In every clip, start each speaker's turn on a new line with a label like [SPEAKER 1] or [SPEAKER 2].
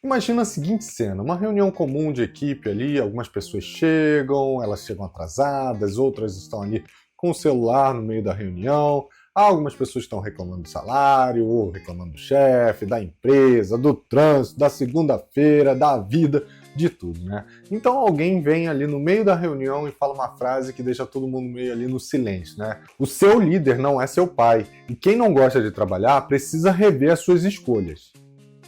[SPEAKER 1] Imagina a seguinte cena, uma reunião comum de equipe ali, algumas pessoas chegam, elas chegam atrasadas, outras estão ali com o celular no meio da reunião, algumas pessoas estão reclamando do salário, ou reclamando do chefe, da empresa, do trânsito, da segunda-feira, da vida, de tudo, né? Então alguém vem ali no meio da reunião e fala uma frase que deixa todo mundo meio ali no silêncio, né? O seu líder não é seu pai, e quem não gosta de trabalhar precisa rever as suas escolhas.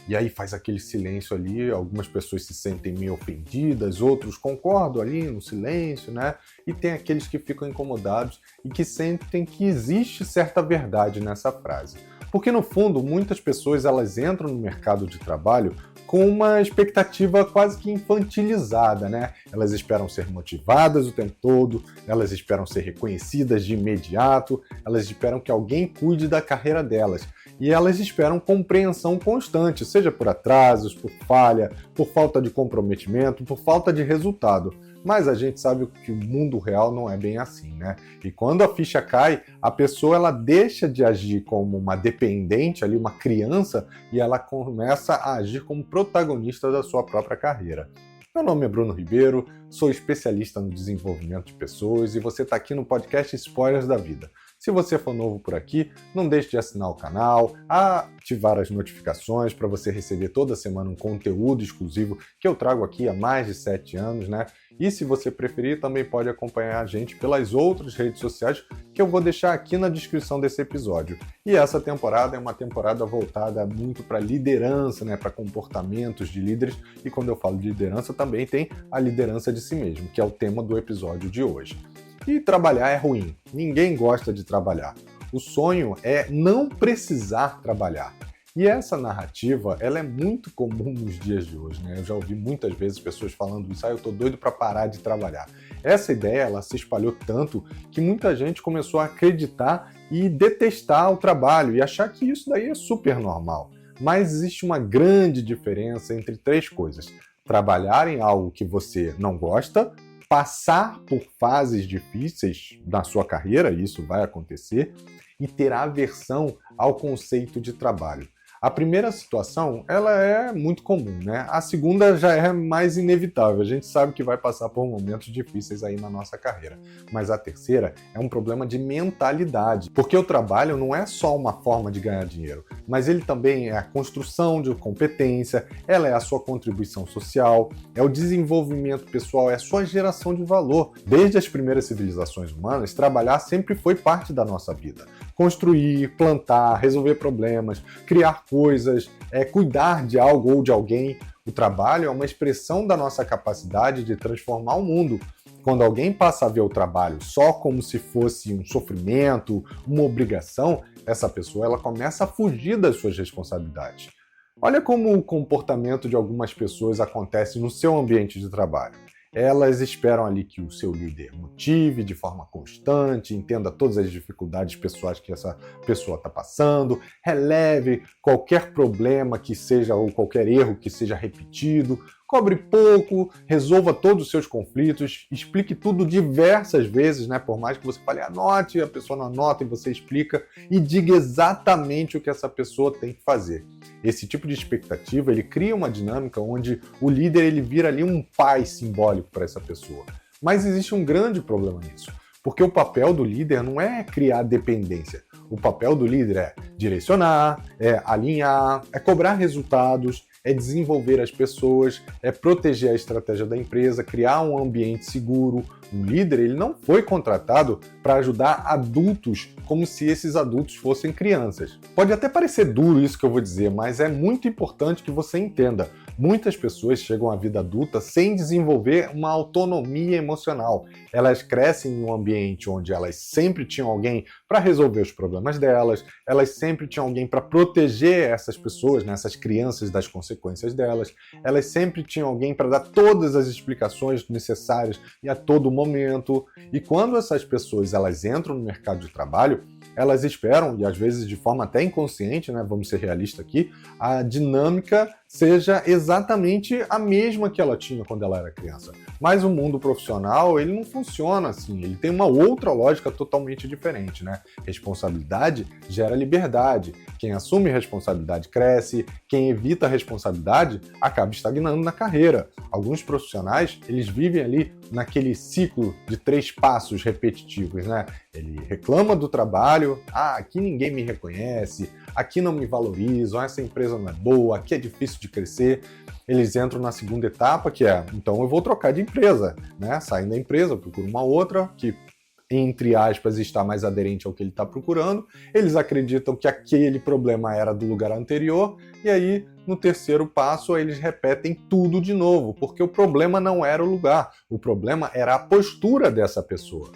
[SPEAKER 1] E aí faz aquele silêncio ali, algumas pessoas se sentem meio ofendidas, outros concordam ali no silêncio, né? E tem aqueles que ficam incomodados e que sentem que existe certa verdade nessa frase. Porque no fundo, muitas pessoas elas entram no mercado de trabalho com uma expectativa quase que infantilizada, né? Elas esperam ser motivadas o tempo todo, elas esperam ser reconhecidas de imediato, elas esperam que alguém cuide da carreira delas. E elas esperam compreensão constante, seja por atrasos, por falha, por falta de comprometimento, por falta de resultado. Mas a gente sabe que o mundo real não é bem assim, né? E quando a ficha cai, a pessoa ela deixa de agir como uma dependente, ali, uma criança, e ela começa a agir como protagonista da sua própria carreira. Meu nome é Bruno Ribeiro, sou especialista no desenvolvimento de pessoas e você está aqui no podcast Spoilers da Vida. Se você for novo por aqui, não deixe de assinar o canal, ativar as notificações para você receber toda semana um conteúdo exclusivo que eu trago aqui há mais de 7 anos, né? E se você preferir, também pode acompanhar a gente pelas outras redes sociais que eu vou deixar aqui na descrição desse episódio. E essa temporada é uma temporada voltada muito para liderança, né? Para comportamentos de líderes. E quando eu falo de liderança, também tem a liderança de si mesmo, que é o tema do episódio de hoje. E trabalhar é ruim. Ninguém gosta de trabalhar. O sonho é não precisar trabalhar. E essa narrativa, ela é muito comum nos dias de hoje, né? Eu já ouvi muitas vezes pessoas falando isso, eu tô doido para parar de trabalhar. Essa ideia, ela se espalhou tanto que muita gente começou a acreditar e detestar o trabalho e achar que isso daí é super normal. Mas existe uma grande diferença entre 3 coisas. Trabalhar em algo que você não gosta, passar por fases difíceis na sua carreira, isso vai acontecer, e ter aversão ao conceito de trabalho. A primeira situação, ela é muito comum, né? A segunda já é mais inevitável. A gente sabe que vai passar por momentos difíceis aí na nossa carreira. Mas a terceira é um problema de mentalidade. Porque o trabalho não é só uma forma de ganhar dinheiro, mas ele também é a construção de competência, ela é a sua contribuição social, é o desenvolvimento pessoal, é a sua geração de valor. Desde as primeiras civilizações humanas, trabalhar sempre foi parte da nossa vida. Construir, plantar, resolver problemas, criar coisas, cuidar de algo ou de alguém. O trabalho é uma expressão da nossa capacidade de transformar o mundo. Quando alguém passa a ver o trabalho só como se fosse um sofrimento, uma obrigação, essa pessoa ela começa a fugir das suas responsabilidades. Olha como o comportamento de algumas pessoas acontece no seu ambiente de trabalho. Elas esperam ali que o seu líder motive de forma constante, entenda todas as dificuldades pessoais que essa pessoa está passando, releve qualquer problema que seja ou qualquer erro que seja repetido, cobre pouco, resolva todos os seus conflitos, explique tudo diversas vezes, né? Por mais que você fale, anote, a pessoa não anota e você explica e diga exatamente o que essa pessoa tem que fazer. Esse tipo de expectativa, ele cria uma dinâmica onde o líder ele vira ali um pai simbólico para essa pessoa. Mas existe um grande problema nisso, porque o papel do líder não é criar dependência. O papel do líder é direcionar, é alinhar, é cobrar resultados, é desenvolver as pessoas, é proteger a estratégia da empresa, criar um ambiente seguro. O líder ele não foi contratado para ajudar adultos como se esses adultos fossem crianças. Pode até parecer duro isso que eu vou dizer, mas é muito importante que você entenda. Muitas pessoas chegam à vida adulta sem desenvolver uma autonomia emocional. Elas crescem em um ambiente onde elas sempre tinham alguém para resolver os problemas delas, elas sempre tinham alguém para proteger essas pessoas, né, essas crianças das consequências delas, elas sempre tinham alguém para dar todas as explicações necessárias e a todo momento. E quando essas pessoas elas entram no mercado de trabalho, elas esperam, e às vezes de forma até inconsciente, né, vamos ser realistas aqui, a dinâmica seja exatamente a mesma que ela tinha quando ela era criança. Mas o mundo profissional, ele não funciona assim, ele tem uma outra lógica totalmente diferente, né? Responsabilidade gera liberdade. Quem assume responsabilidade cresce, quem evita a responsabilidade acaba estagnando na carreira. Alguns profissionais, eles vivem ali naquele ciclo de 3 passos repetitivos, né? Ele reclama do trabalho, aqui ninguém me reconhece, aqui não me valorizam, essa empresa não é boa, aqui é difícil de crescer. Eles entram na segunda etapa, que é, então eu vou trocar de empresa, né? Saem da empresa, procuram uma outra que, entre aspas, está mais aderente ao que ele está procurando. Eles acreditam que aquele problema era do lugar anterior, e aí, no terceiro passo, eles repetem tudo de novo, porque o problema não era o lugar, o problema era a postura dessa pessoa.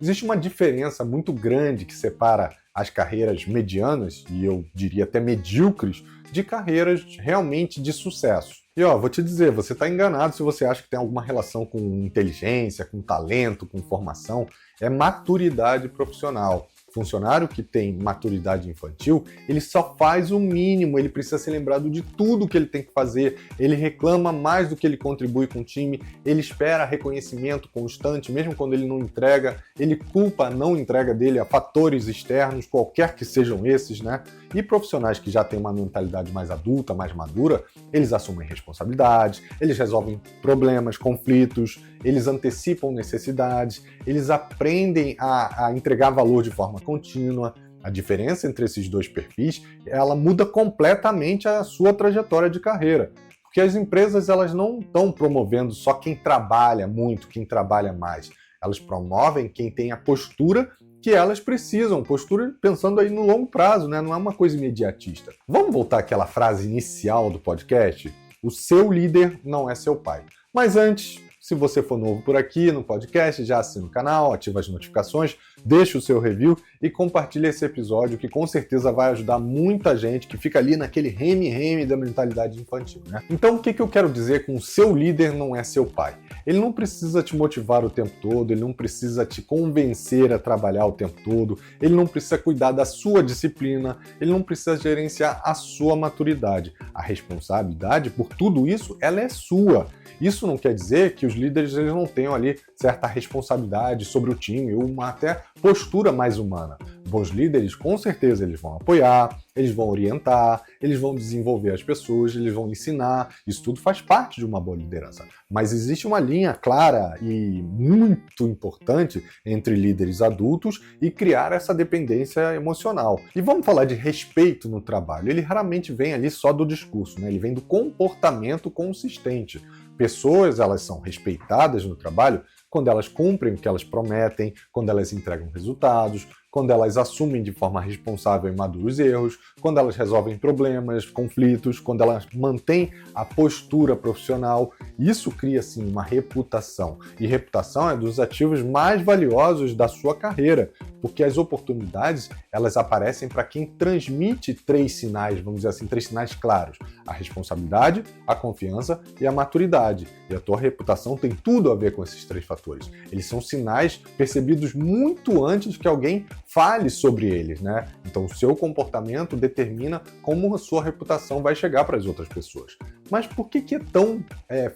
[SPEAKER 1] Existe uma diferença muito grande que separa as carreiras medianas, e eu diria até medíocres, de carreiras realmente de sucesso. E vou te dizer, você está enganado se você acha que tem alguma relação com inteligência, com talento, com formação. É maturidade profissional. Funcionário que tem maturidade infantil, ele só faz o mínimo, ele precisa ser lembrado de tudo que ele tem que fazer, ele reclama mais do que ele contribui com o time, ele espera reconhecimento constante, mesmo quando ele não entrega, ele culpa a não entrega dele a fatores externos, qualquer que sejam esses, né? E profissionais que já têm uma mentalidade mais adulta, mais madura, eles assumem responsabilidade, eles resolvem problemas, conflitos, eles antecipam necessidades, eles aprendem a entregar valor de forma contínua. A diferença entre esses dois perfis, ela muda completamente a sua trajetória de carreira. Porque as empresas, elas não estão promovendo só quem trabalha muito, quem trabalha mais. Elas promovem quem tem a postura que elas precisam, postura pensando aí no longo prazo, né? Não é uma coisa imediatista. Vamos voltar àquela frase inicial do podcast? O seu líder não é seu pai. Mas antes, se você for novo por aqui no podcast, já assina o canal, ativa as notificações, deixa o seu review e compartilha esse episódio que com certeza vai ajudar muita gente que fica ali naquele reme-reme da mentalidade infantil, né? Então o que eu quero dizer com o seu líder não é seu pai? Ele não precisa te motivar o tempo todo, ele não precisa te convencer a trabalhar o tempo todo, ele não precisa cuidar da sua disciplina, ele não precisa gerenciar a sua maturidade. A responsabilidade por tudo isso, ela é sua. Isso não quer dizer que os líderes eles não tenham ali certa responsabilidade sobre o time ou uma até postura mais humana. Bons líderes, com certeza, eles vão apoiar, eles vão orientar, eles vão desenvolver as pessoas, eles vão ensinar. Isso tudo faz parte de uma boa liderança. Mas existe uma linha clara e muito importante entre líderes adultos e criar essa dependência emocional. E vamos falar de respeito no trabalho. Ele raramente vem ali só do discurso, né? Ele vem do comportamento consistente. Pessoas, elas são respeitadas no trabalho quando elas cumprem o que elas prometem, quando elas entregam resultados, quando elas assumem de forma responsável e madura os erros, quando elas resolvem problemas, conflitos, quando elas mantêm a postura profissional. Isso cria, sim, uma reputação. E reputação é dos ativos mais valiosos da sua carreira, porque as oportunidades, elas aparecem para quem transmite 3 sinais, vamos dizer assim, 3 sinais claros. A responsabilidade, a confiança e a maturidade. E a tua reputação tem tudo a ver com esses 3 fatores. Eles são sinais percebidos muito antes que alguém fale sobre eles, né? Então o seu comportamento determina como a sua reputação vai chegar para as outras pessoas. Mas por que é tão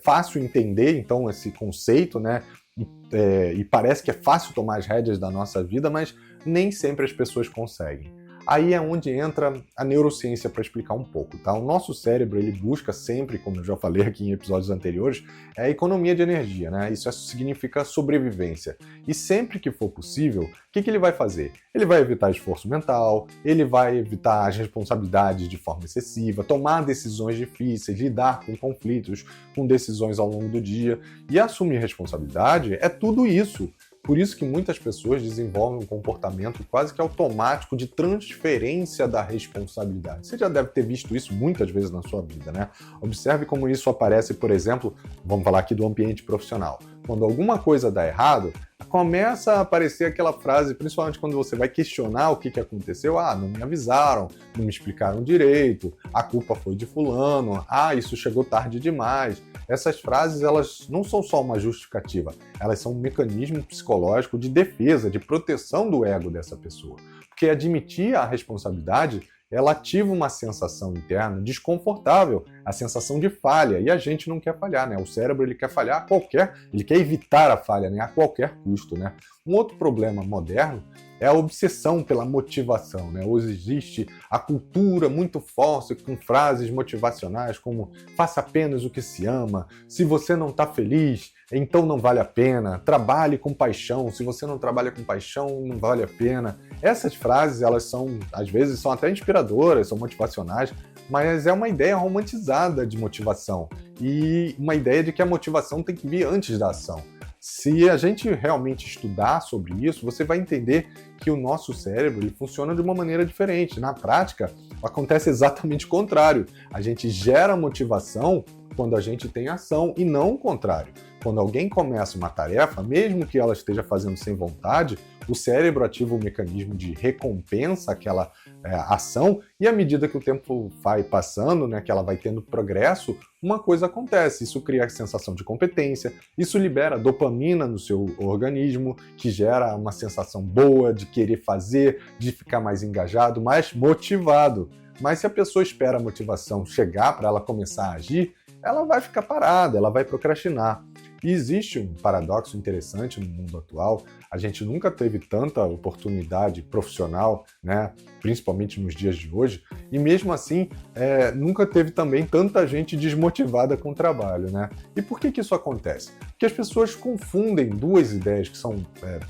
[SPEAKER 1] fácil entender, então, esse conceito, né? E parece que é fácil tomar as rédeas da nossa vida, mas nem sempre as pessoas conseguem. Aí é onde entra a neurociência para explicar um pouco, tá? O nosso cérebro, ele busca sempre, como eu já falei aqui em episódios anteriores, a economia de energia, né? Isso significa sobrevivência. E sempre que for possível, o que ele vai fazer? Ele vai evitar esforço mental, ele vai evitar as responsabilidades de forma excessiva, tomar decisões difíceis, lidar com conflitos, com decisões ao longo do dia. E assumir responsabilidade é tudo isso. Por isso que muitas pessoas desenvolvem um comportamento quase que automático de transferência da responsabilidade. Você já deve ter visto isso muitas vezes na sua vida, né? Observe como isso aparece, por exemplo, vamos falar aqui do ambiente profissional. Quando alguma coisa dá errado, começa a aparecer aquela frase, principalmente quando você vai questionar o que aconteceu. Não me avisaram, não me explicaram direito, a culpa foi de fulano, isso chegou tarde demais. Essas frases, elas não são só uma justificativa, elas são um mecanismo psicológico de defesa, de proteção do ego dessa pessoa. Porque admitir a responsabilidade ela ativa uma sensação interna desconfortável, a sensação de falha, e a gente não quer falhar, né? O cérebro ele quer falhar ele quer evitar a falha, né? A qualquer custo, né? Um outro problema moderno é a obsessão pela motivação, né? Hoje existe a cultura muito forte com frases motivacionais como faça apenas o que se ama, se você não está feliz, então não vale a pena, trabalhe com paixão, se você não trabalha com paixão, não vale a pena. Essas frases, elas são, às vezes, são até inspiradoras, são motivacionais, mas é uma ideia romantizada de motivação e uma ideia de que a motivação tem que vir antes da ação. Se a gente realmente estudar sobre isso, você vai entender que o nosso cérebro ele funciona de uma maneira diferente. Na prática, acontece exatamente o contrário. A gente gera motivação quando a gente tem ação e não o contrário. Quando alguém começa uma tarefa, mesmo que ela esteja fazendo sem vontade, o cérebro ativa um mecanismo de recompensa àquela ação e à medida que o tempo vai passando, né, que ela vai tendo progresso, uma coisa acontece. Isso cria a sensação de competência, isso libera dopamina no seu organismo, que gera uma sensação boa de querer fazer, de ficar mais engajado, mais motivado. Mas se a pessoa espera a motivação chegar para ela começar a agir, ela vai ficar parada, ela vai procrastinar. E existe um paradoxo interessante no mundo atual. A gente nunca teve tanta oportunidade profissional, né, principalmente nos dias de hoje, e mesmo assim nunca teve também tanta gente desmotivada com o trabalho, né? E por que isso acontece? Porque as pessoas confundem duas ideias que são,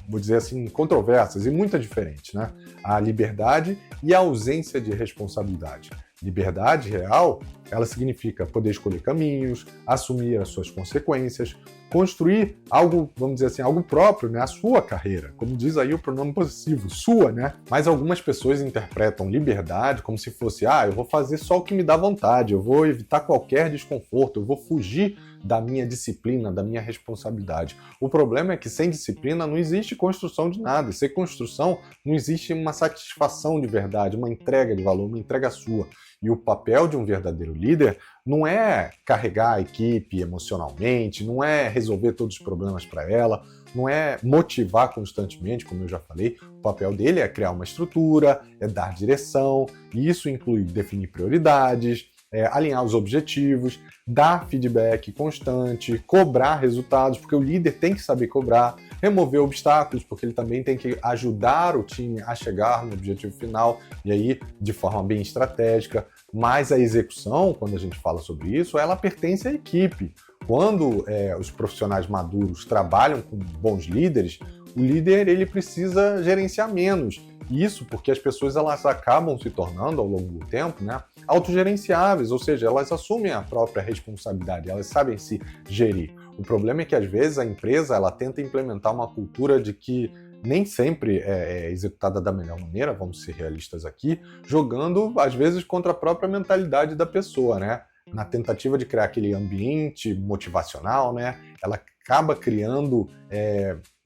[SPEAKER 1] vou dizer assim, controversas e muito diferentes, né? A liberdade e a ausência de responsabilidade. Liberdade real, ela significa poder escolher caminhos, assumir as suas consequências, construir algo, vamos dizer assim, algo próprio, né? A sua carreira. Como diz aí o pronome possessivo, sua, né? Mas algumas pessoas interpretam liberdade como se fosse, eu vou fazer só o que me dá vontade, eu vou evitar qualquer desconforto, eu vou fugir da minha disciplina, da minha responsabilidade. O problema é que sem disciplina não existe construção de nada. E sem construção não existe uma satisfação de verdade, uma entrega de valor, uma entrega sua. E o papel de um verdadeiro líder não é carregar a equipe emocionalmente, não é resolver todos os problemas para ela, não é motivar constantemente, como eu já falei. O papel dele é criar uma estrutura, é dar direção, e isso inclui definir prioridades, alinhar os objetivos, dar feedback constante, cobrar resultados, porque o líder tem que saber cobrar, remover obstáculos, porque ele também tem que ajudar o time a chegar no objetivo final, e aí de forma bem estratégica. Mas a execução, quando a gente fala sobre isso, ela pertence à equipe. Quando os profissionais maduros trabalham com bons líderes, o líder ele precisa gerenciar menos. Isso porque as pessoas elas acabam se tornando, ao longo do tempo, né, autogerenciáveis, ou seja, elas assumem a própria responsabilidade, elas sabem se gerir. O problema é que, às vezes, a empresa ela tenta implementar uma cultura de que nem sempre é executada da melhor maneira, vamos ser realistas aqui, jogando, às vezes, contra a própria mentalidade da pessoa, né? Na tentativa de criar aquele ambiente motivacional, né? Ela acaba criando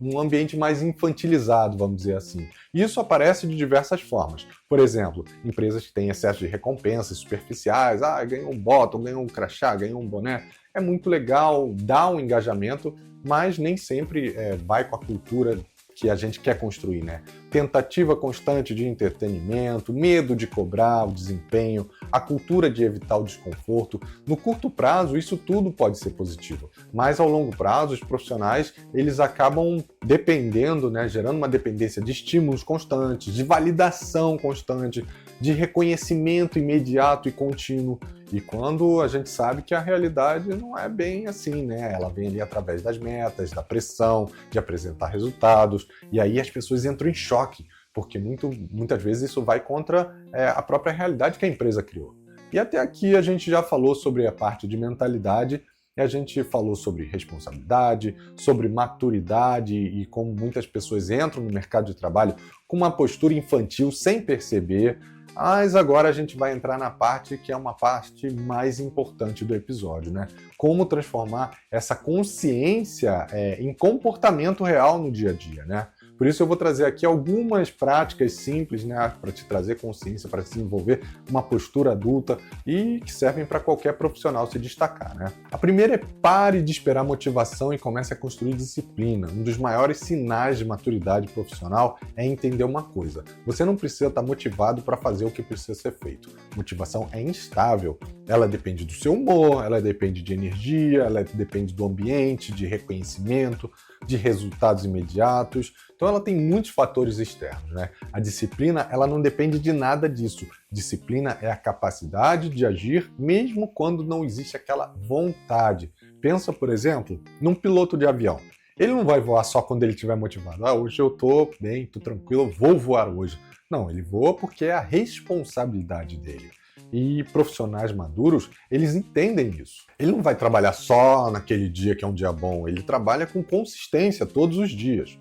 [SPEAKER 1] um ambiente mais infantilizado, vamos dizer assim. E isso aparece de diversas formas. Por exemplo, empresas que têm excesso de recompensas superficiais, ganhou um bottom, ganhou um crachá, ganhou um boné. É muito legal, dá um engajamento, mas nem sempre vai com a cultura que a gente quer construir, né? Tentativa constante de entretenimento, medo de cobrar o desempenho, a cultura de evitar o desconforto. No curto prazo, isso tudo pode ser positivo, mas ao longo prazo, os profissionais, eles acabam dependendo, né? Gerando uma dependência de estímulos constantes, de validação constante, de reconhecimento imediato e contínuo. E quando a gente sabe que a realidade não é bem assim, né? Ela vem ali através das metas, da pressão, de apresentar resultados, e aí as pessoas entram em choque, porque muitas vezes isso vai contra a própria realidade que a empresa criou. E até aqui a gente já falou sobre a parte de mentalidade, e a gente falou sobre responsabilidade, sobre maturidade e como muitas pessoas entram no mercado de trabalho com uma postura infantil sem perceber. Mas agora a gente vai entrar na parte que é uma parte mais importante do episódio, né? Como transformar essa consciência em comportamento real no dia a dia, né? Por isso eu vou trazer aqui algumas práticas simples, né, para te trazer consciência, para desenvolver uma postura adulta e que servem para qualquer profissional se destacar, né? A primeira é pare de esperar motivação e comece a construir disciplina. Um dos maiores sinais de maturidade profissional é entender uma coisa: você não precisa estar motivado para fazer o que precisa ser feito. Motivação é instável. Ela depende do seu humor, ela depende de energia, ela depende do ambiente, de reconhecimento, de resultados imediatos. Então ela tem muitos fatores externos, né? A disciplina, ela não depende de nada disso. Disciplina é a capacidade de agir mesmo quando não existe aquela vontade. Pensa, por exemplo, num piloto de avião. Ele não vai voar só quando ele estiver motivado. Hoje eu tô bem, tô tranquilo, vou voar hoje. Não, ele voa porque é a responsabilidade dele. E profissionais maduros, eles entendem isso. Ele não vai trabalhar só naquele dia que é um dia bom, ele trabalha com consistência todos os dias.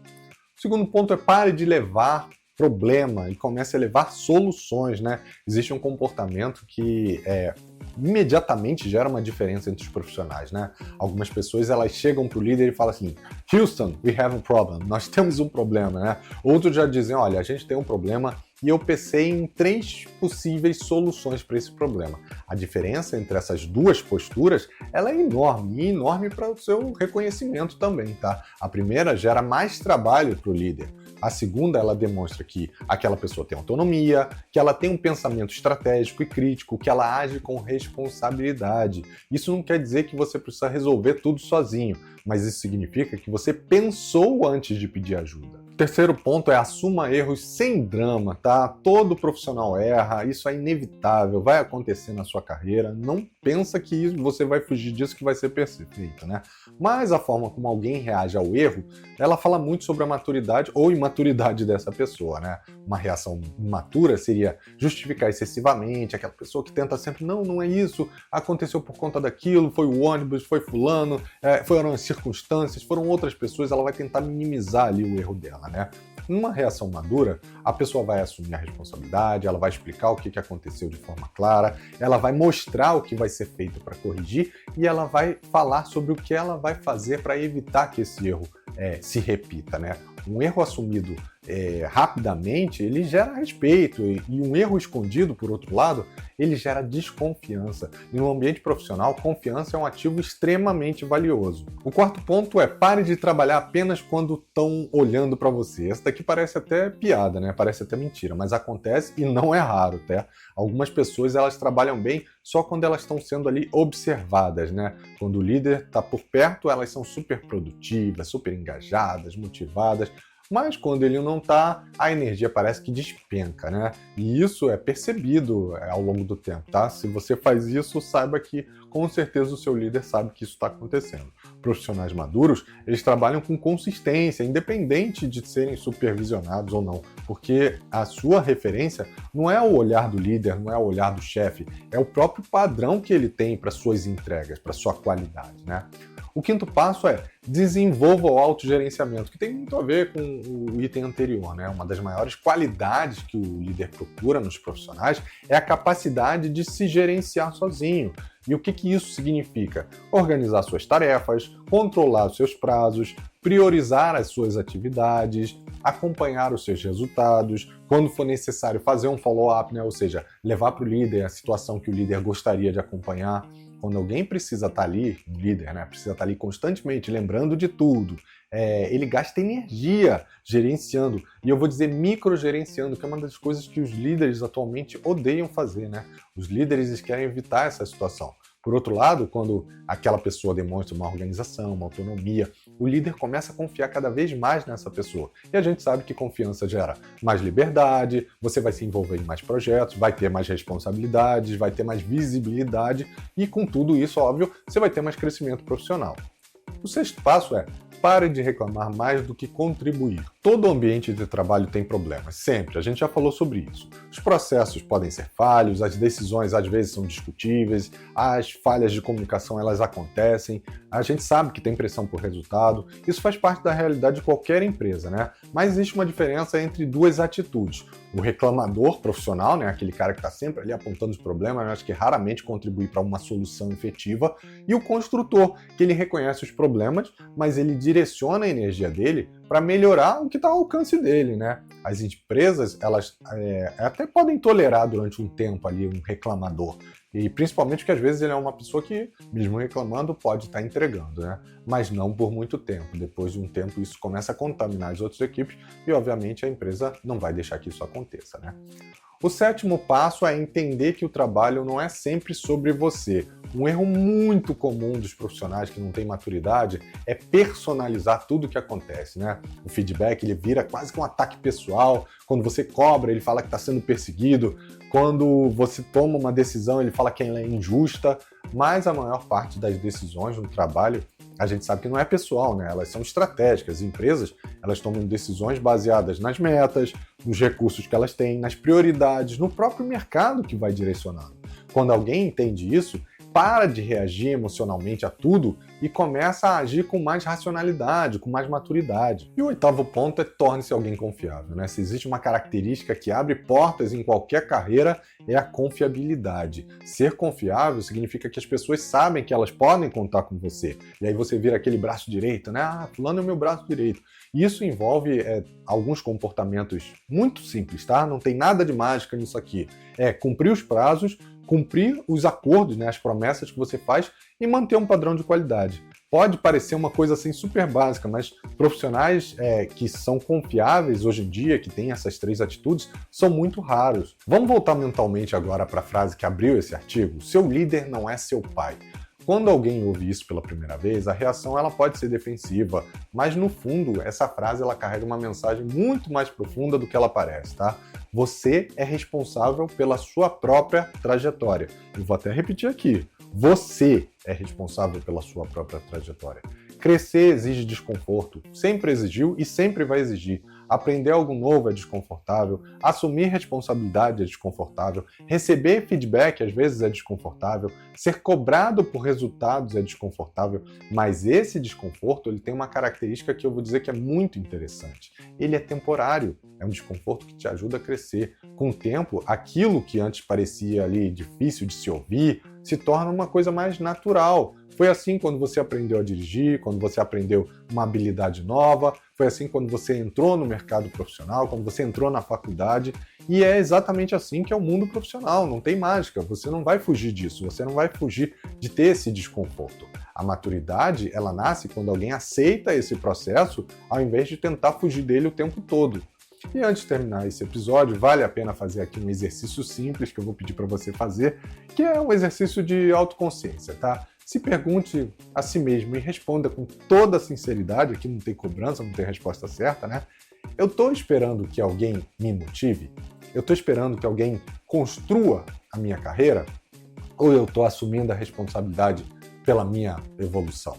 [SPEAKER 1] O segundo ponto é pare de levar problema e comece a levar soluções, né? Existe um comportamento que imediatamente gera uma diferença entre os profissionais, né? Algumas pessoas, elas chegam para o líder e falam assim: Houston, we have a problem. Nós temos um problema, né? Outros já dizem: olha, a gente tem um problema e eu pensei em 3 possíveis soluções para esse problema. A diferença entre essas duas posturas, ela é enorme, e enorme para o seu reconhecimento também, tá? A primeira gera mais trabalho para o líder. A segunda, ela demonstra que aquela pessoa tem autonomia, que ela tem um pensamento estratégico e crítico, que ela age com responsabilidade. Isso não quer dizer que você precisa resolver tudo sozinho, mas isso significa que você pensou antes de pedir ajuda. O terceiro ponto é assuma erros sem drama, tá? Todo profissional erra, isso é inevitável, vai acontecer na sua carreira. Não pensa que você vai fugir disso, que vai ser perfeito, né? Mas a forma como alguém reage ao erro, ela fala muito sobre a maturidade ou imaturidade dessa pessoa, né? Uma reação imatura seria justificar excessivamente, aquela pessoa que tenta sempre: não é isso, aconteceu por conta daquilo, foi o ônibus, foi fulano, foram as circunstâncias, foram outras pessoas. Ela vai tentar minimizar ali o erro dela, né? Numa reação madura, a pessoa vai assumir a responsabilidade, ela vai explicar o que aconteceu de forma clara, ela vai mostrar o que vai ser feito para corrigir e ela vai falar sobre o que ela vai fazer para evitar que esse erro se repita, né? Um erro assumido rapidamente, ele gera respeito, e um erro escondido, por outro lado, ele gera desconfiança. Em um ambiente profissional, confiança é um ativo extremamente valioso. O quarto ponto é: pare de trabalhar apenas quando estão olhando para você. Essa daqui parece até piada, né? Parece até mentira, mas acontece e não é raro, tá? Algumas pessoas, elas trabalham bem só quando elas estão sendo ali observadas, né? Quando o líder está por perto, elas são super produtivas, super engajadas, motivadas. Mas quando ele não está, a energia parece que despenca, né? E isso é percebido ao longo do tempo, tá? Se você faz isso, saiba que com certeza o seu líder sabe que isso está acontecendo. Profissionais maduros, eles trabalham com consistência, independente de serem supervisionados ou não, porque a sua referência não é o olhar do líder, não é o olhar do chefe, é o próprio padrão que ele tem para suas entregas, para sua qualidade, né? O quinto passo é: desenvolva o autogerenciamento, que tem muito a ver com o item anterior, né? Uma das maiores qualidades que o líder procura nos profissionais é a capacidade de se gerenciar sozinho. E o que isso significa? Organizar suas tarefas, controlar os seus prazos, priorizar as suas atividades, acompanhar os seus resultados, quando for necessário fazer um follow-up, né? Ou seja, levar para o líder a situação que o líder gostaria de acompanhar. Quando alguém precisa estar ali, o líder, né, precisa estar ali constantemente lembrando de tudo, ele gasta energia gerenciando, e eu vou dizer microgerenciando, que é uma das coisas que os líderes atualmente odeiam fazer, né? Os líderes querem evitar essa situação. Por outro lado, quando aquela pessoa demonstra uma organização, uma autonomia, o líder começa a confiar cada vez mais nessa pessoa. E a gente sabe que confiança gera mais liberdade, você vai se envolver em mais projetos, vai ter mais responsabilidades, vai ter mais visibilidade e, com tudo isso, óbvio, você vai ter mais crescimento profissional. O sexto passo é: pare de reclamar mais do que contribuir. Todo ambiente de trabalho tem problemas, sempre. A gente já falou sobre isso. Os processos podem ser falhos, as decisões às vezes são discutíveis, as falhas de comunicação elas acontecem, a gente sabe que tem pressão por resultado, isso faz parte da realidade de qualquer empresa, né? Mas existe uma diferença entre duas atitudes. O reclamador profissional, né, aquele cara que está sempre ali apontando os problemas, mas que raramente contribui para uma solução efetiva, e o construtor, que ele reconhece os problemas, mas ele direciona a energia dele para melhorar o que está ao alcance dele, né? As empresas, elas até podem tolerar durante um tempo ali um reclamador, e principalmente porque às vezes ele é uma pessoa que, mesmo reclamando, pode estar entregando, né? Mas não por muito tempo. Depois de um tempo isso começa a contaminar as outras equipes e, obviamente, a empresa não vai deixar que isso aconteça, né? O sétimo passo é entender que o trabalho não é sempre sobre você. Um erro muito comum dos profissionais que não têm maturidade é personalizar tudo o que acontece, né? O feedback, ele vira quase que um ataque pessoal. Quando você cobra, ele fala que está sendo perseguido. Quando você toma uma decisão, ele fala que ela é injusta. Mas a maior parte das decisões no trabalho, a gente sabe que não é pessoal, né? Elas são estratégicas. As empresas, elas tomam decisões baseadas nas metas, nos recursos que elas têm, nas prioridades, no próprio mercado que vai direcionando. Quando alguém entende isso, para de reagir emocionalmente a tudo e começa a agir com mais racionalidade, com mais maturidade. E o oitavo ponto é torne-se alguém confiável, né? Se existe uma característica que abre portas em qualquer carreira, é a confiabilidade. Ser confiável significa que as pessoas sabem que elas podem contar com você. E aí você vira aquele braço direito, né? Ah, fulano é o meu braço direito. E isso envolve alguns comportamentos muito simples, tá? Não tem nada de mágica nisso aqui. É cumprir os prazos, cumprir os acordos, né, as promessas que você faz e manter um padrão de qualidade. Pode parecer uma coisa assim super básica, mas profissionais que são confiáveis hoje em dia, que têm essas três atitudes, são muito raros. Vamos voltar mentalmente agora para a frase que abriu esse artigo? Seu líder não é seu pai. Quando alguém ouve isso pela primeira vez, a reação ela pode ser defensiva, mas no fundo essa frase ela carrega uma mensagem muito mais profunda do que ela parece, tá? Você é responsável pela sua própria trajetória. Eu vou até repetir aqui. Você é responsável pela sua própria trajetória. Crescer exige desconforto, sempre exigiu e sempre vai exigir. Aprender algo novo é desconfortável, assumir responsabilidade é desconfortável, receber feedback às vezes é desconfortável, ser cobrado por resultados é desconfortável, mas esse desconforto ele tem uma característica que eu vou dizer que é muito interessante. Ele é temporário, é um desconforto que te ajuda a crescer. Com o tempo, aquilo que antes parecia ali difícil de se ouvir, se torna uma coisa mais natural. Foi assim quando você aprendeu a dirigir, quando você aprendeu uma habilidade nova, foi assim quando você entrou no mercado profissional, quando você entrou na faculdade, e é exatamente assim que é o mundo profissional, não tem mágica, você não vai fugir disso, você não vai fugir de ter esse desconforto. A maturidade, ela nasce quando alguém aceita esse processo, ao invés de tentar fugir dele o tempo todo. E antes de terminar esse episódio, vale a pena fazer aqui um exercício simples que eu vou pedir para você fazer, que é um exercício de autoconsciência, tá? Se pergunte a si mesmo e responda com toda a sinceridade, aqui não tem cobrança, não tem resposta certa, né? Eu estou esperando que alguém me motive? Eu estou esperando que alguém construa a minha carreira? Ou eu estou assumindo a responsabilidade pela minha evolução?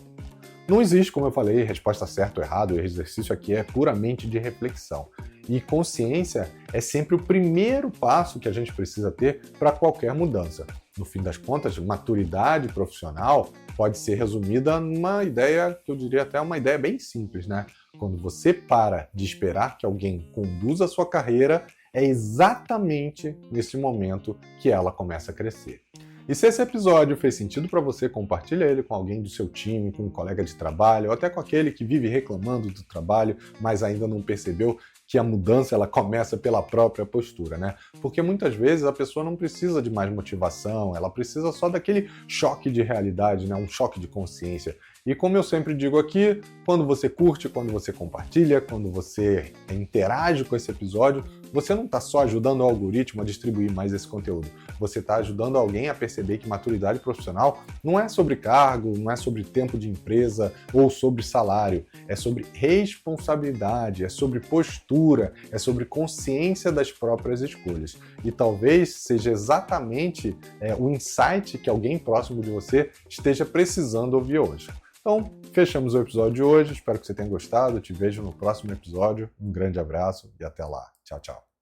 [SPEAKER 1] Não existe, como eu falei, resposta certa ou errada, o exercício aqui é puramente de reflexão. E consciência é sempre o primeiro passo que a gente precisa ter para qualquer mudança. No fim das contas, maturidade profissional pode ser resumida numa ideia, que eu diria até uma ideia bem simples, né? Quando você para de esperar que alguém conduza a sua carreira, é exatamente nesse momento que ela começa a crescer. E se esse episódio fez sentido para você, compartilha ele com alguém do seu time, com um colega de trabalho, ou até com aquele que vive reclamando do trabalho, mas ainda não percebeu que a mudança ela começa pela própria postura, né? Porque muitas vezes a pessoa não precisa de mais motivação, ela precisa só daquele choque de realidade, né? Um choque de consciência. E como eu sempre digo aqui, quando você curte, quando você compartilha, quando você interage com esse episódio, você não está só ajudando o algoritmo a distribuir mais esse conteúdo, você está ajudando alguém a perceber que maturidade profissional não é sobre cargo, não é sobre tempo de empresa ou sobre salário, é sobre responsabilidade, é sobre postura, é sobre consciência das próprias escolhas. E talvez seja exatamente o insight que alguém próximo de você esteja precisando ouvir hoje. Então, fechamos o episódio de hoje. Espero que você tenha gostado. Eu te vejo no próximo episódio. Um grande abraço e até lá. Tchau, tchau.